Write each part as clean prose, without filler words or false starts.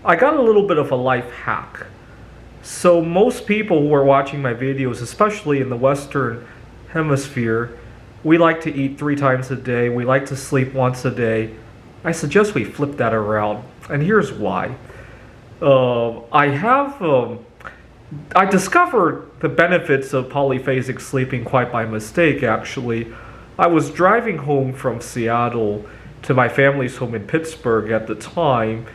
I got a little bit of a life hack. So most people who are watching my videos, especially in the Western Hemisphere, we like to eat 3 times a day. We like to sleep once a day. I suggest we flip that around, and here's why. I discovered the benefits of polyphasic sleeping quite by mistake, actually. I was driving home from Seattle to my family's home in Pittsburgh at the time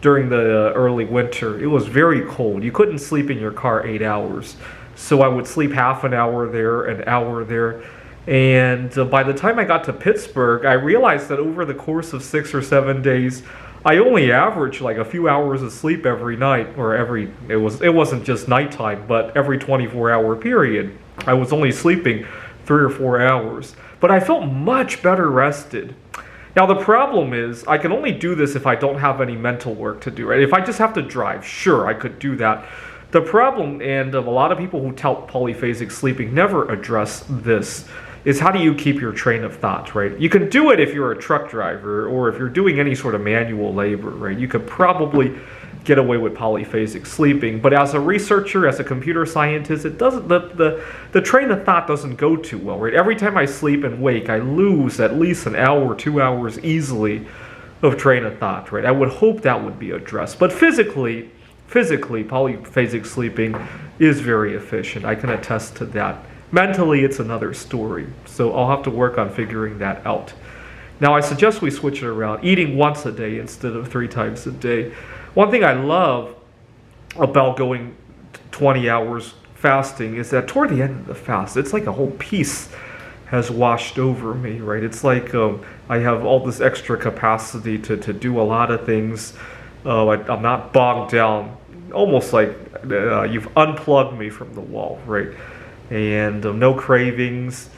during the early winter. It was very cold. You couldn't sleep in your car 8 hours. So I would sleep half an hour there, an hour there. And by the time I got to Pittsburgh, I realized that over the course of 6 or 7 days, I only averaged like a few hours of sleep every night, or it wasn't just nighttime, but every 24-hour period. I was only sleeping 3 or 4 hours. But I felt much better rested. Now the problem is, I can only do this if I don't have any mental work to do, right? If I just have to drive, sure, I could do that. The problem, and a lot of people who tout polyphasic sleeping never address this, is how do you keep your train of thought, right? You can do it if you're a truck driver or if you're doing any sort of manual labor, right? You could probably get away with polyphasic sleeping, but as a researcher, as a computer scientist, it doesn't. The train of thought doesn't go too well, right? Every time I sleep and wake, I lose at least an hour, 2 hours easily of train of thought, right? I would hope that would be addressed, but physically, polyphasic sleeping is very efficient. I can attest to that. Mentally, it's another story, so I'll have to work on figuring that out. Now, I suggest we switch it around, eating once a day instead of 3 times a day. One thing I love about going 20 hours fasting is that toward the end of the fast, it's like a whole peace has washed over me, right? It's like I have all this extra capacity to do a lot of things. I'm not bogged down, almost like you've unplugged me from the wall, right? And no cravings,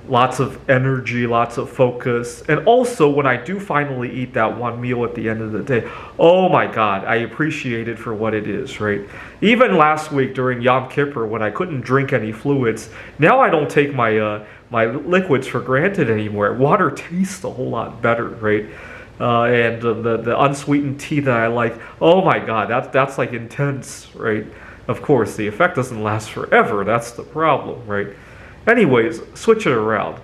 lots of energy, lots of focus. And also, when I do finally eat that one meal at the end of the day, oh my God, I appreciate it for what it is, right? Even last week during Yom Kippur, when I couldn't drink any fluids, now I don't take my my liquids for granted anymore. Water tastes a whole lot better, right? And the unsweetened tea that I like, oh my God, that's like intense, right? Of course, the effect doesn't last forever. That's the problem, right? Anyways, switch it around.